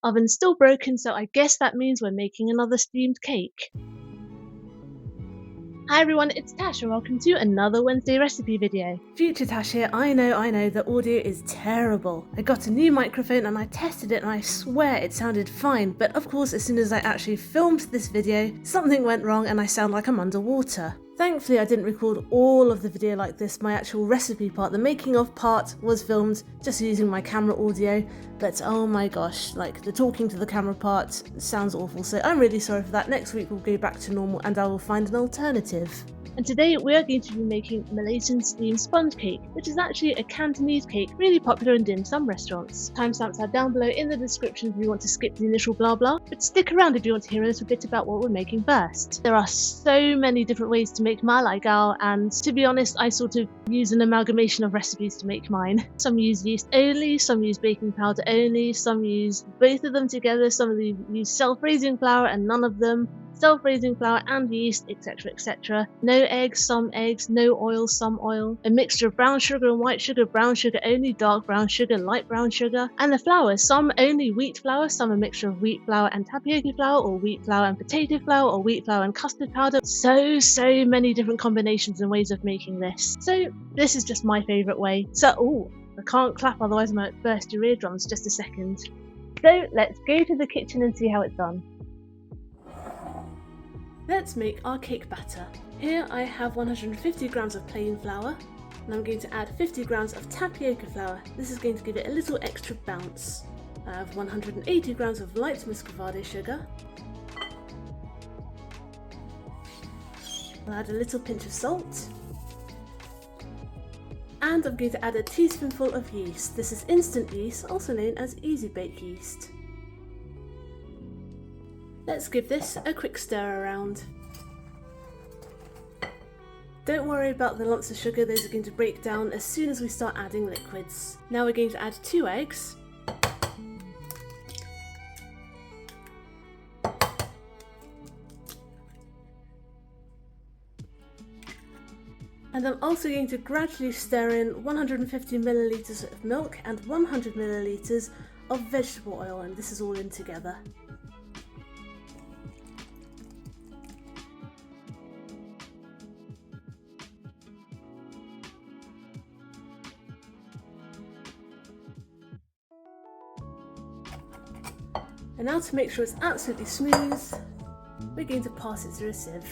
Oven's still broken, so I guess that means we're making another steamed cake. Hi everyone, it's Tash and welcome to another Wednesday recipe video. Future Tash here. I know, the audio is terrible. I got a new microphone and I tested it and I swear it sounded fine, but of course as soon as I actually filmed this video, something went wrong and I sound like I'm underwater. Thankfully I didn't record all of the video like this. My actual recipe part, the making of part, was filmed just using my camera audio, but oh my gosh, like the talking to the camera part sounds awful, so I'm really sorry for that. Next week we'll go back to normal and I will find an alternative. And today we are going to be making Malaysian steamed sponge cake, which is actually a Cantonese cake really popular in dimsum restaurants. Timestamps are down below in the description if you want to skip the initial blah blah, but stick around if you want to hear a little bit about what we're making first. There are so many different ways to make my Lai Gao, and to be honest I sort of use an amalgamation of recipes to make mine. Some use yeast only, some use baking powder only, some use both of them together, some of them use self-raising flour and none of them, self-raising flour and yeast, etc, etc. No eggs, some eggs, no oil, some oil, a mixture of brown sugar and white sugar, brown sugar only, dark brown sugar, light brown sugar, and the flour, some only wheat flour, some a mixture of wheat flour and tapioca flour, or wheat flour and potato flour, or wheat flour and custard powder. So many different combinations and ways of making this. So this is just my favourite way. So, I can't clap otherwise I might burst your eardrums. Just a second. So let's go to the kitchen and see how it's done. Let's make our cake batter. Here I have 150 grams of plain flour, and I'm going to add 50 grams of tapioca flour. This is going to give it a little extra bounce. I have 180 grams of light muscovado sugar. I'll add a little pinch of salt. And I'm going to add a teaspoonful of yeast. This is instant yeast, also known as easy bake yeast. Let's give this a quick stir around. Don't worry about the lumps of sugar, those are going to break down as soon as we start adding liquids. Now we're going to add 2 eggs. And I'm also going to gradually stir in 150 millilitres of milk and 100 millilitres of vegetable oil, and this is all in together. And now to make sure it's absolutely smooth, we're going to pass it through a sieve.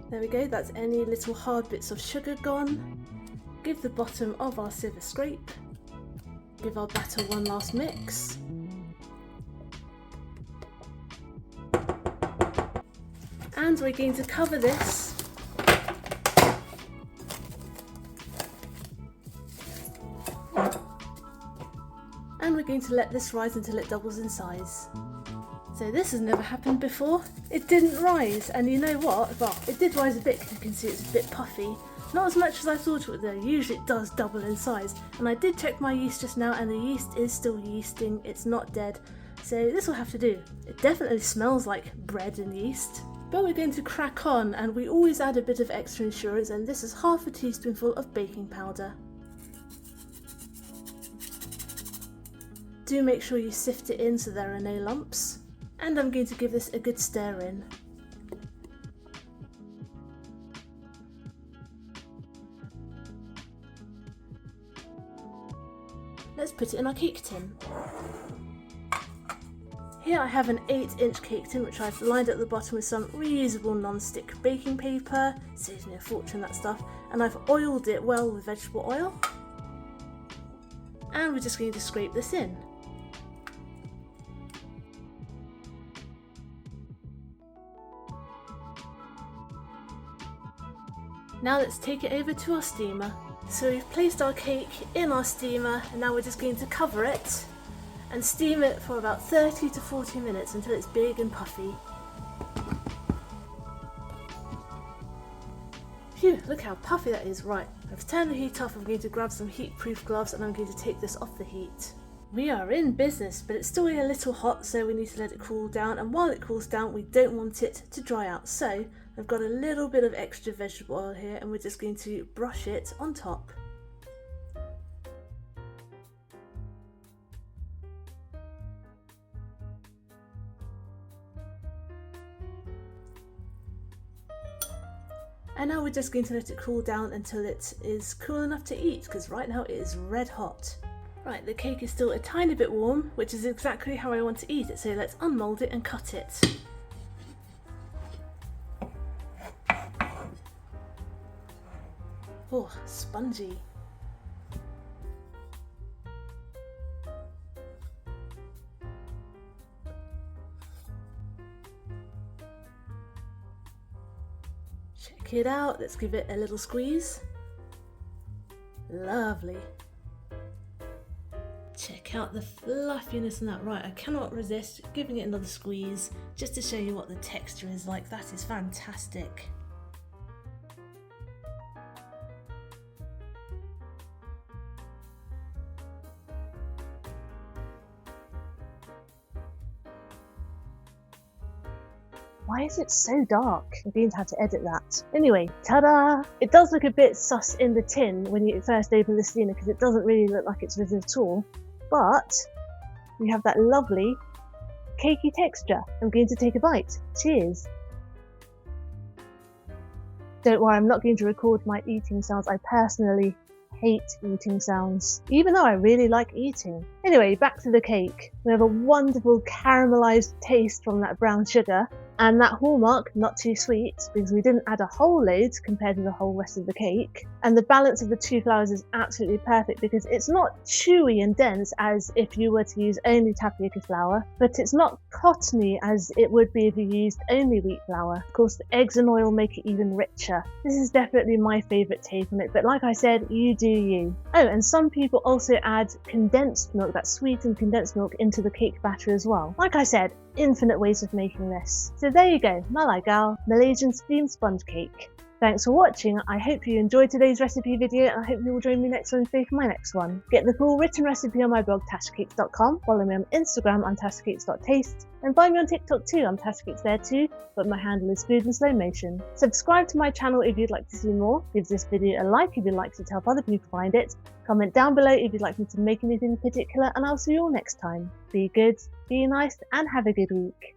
There we go, that's any little hard bits of sugar gone. Give the bottom of our sieve a scrape. Give our batter one last mix. And we're going to cover this. And we're going to let this rise until it doubles in size. So this has never happened before. It didn't rise, and you know what? Well, it did rise a bit, you can see it's a bit puffy. Not as much as I thought it would though, usually it does double in size. And I did check my yeast just now and the yeast is still yeasting, it's not dead. So this will have to do. It definitely smells like bread and yeast. But we're going to crack on, and we always add a bit of extra insurance, and this is half a teaspoonful of baking powder. Do make sure you sift it in so there are no lumps. And I'm going to give this a good stir in. Let's put it in our cake tin. Here I have an 8-inch cake tin which I've lined at the bottom with some reusable non-stick baking paper, saves me a fortune, that stuff, and I've oiled it well with vegetable oil. And we're just going to scrape this in. Now let's take it over to our steamer. So we've placed our cake in our steamer, and now we're just going to cover it and steam it for about 30 to 40 minutes until it's big and puffy. Phew, look how puffy that is. Right, I've turned the heat off. I'm going to grab some heat-proof gloves and I'm going to take this off the heat. We are in business, but it's still a little hot, so we need to let it cool down, and while it cools down we don't want it to dry out. So I've got a little bit of extra vegetable oil here and we're just going to brush it on top. And now we're just going to let it cool down until it is cool enough to eat, because right now it is red hot. Right, the cake is still a tiny bit warm, which is exactly how I want to eat it, so let's unmould it and cut it. Oh, spongy. Check it out, let's give it a little squeeze. Lovely. Check out the fluffiness in that. Right, I cannot resist giving it another squeeze just to show you what the texture is like. That is fantastic. Why is it so dark? I'm going to have to edit that. Anyway, ta-da! It does look a bit sus in the tin when you first open the steamer because it doesn't really look like it's risen at all. But you have that lovely cakey texture. I'm going to take a bite. Cheers! Don't worry, I'm not going to record my eating sounds. I personally hate eating sounds, even though I really like eating. Anyway, back to the cake. We have a wonderful caramelized taste from that brown sugar. And that hallmark, not too sweet, because we didn't add a whole load compared to the whole rest of the cake. And the balance of the two flours is absolutely perfect because it's not chewy and dense as if you were to use only tapioca flour, but it's not cottony as it would be if you used only wheat flour. Of course, the eggs and oil make it even richer. This is definitely my favourite take on it, but like I said, you do you. Oh, and some people also add condensed milk, that sweetened condensed milk, into the cake batter as well. Like I said, infinite ways of making this. So there you go, Lai Gao, Malaysian steamed sponge cake. Thanks for watching. I hope you enjoyed today's recipe video and I hope you will join me next Wednesday for my next one. Get the full written recipe on my blog tashcakes.com, follow me on Instagram on tashcakes.taste, and find me on TikTok too, I'm tashcakes there too, but my handle is food in slow motion. Subscribe to my channel if you'd like to see more, give this video a like if you'd like it to help other people find it, comment down below if you'd like me to make anything in particular, and I'll see you all next time. Be good, be nice, and have a good week.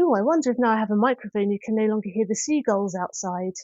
Ooh, I wonder if now I have a microphone you can no longer hear the seagulls outside.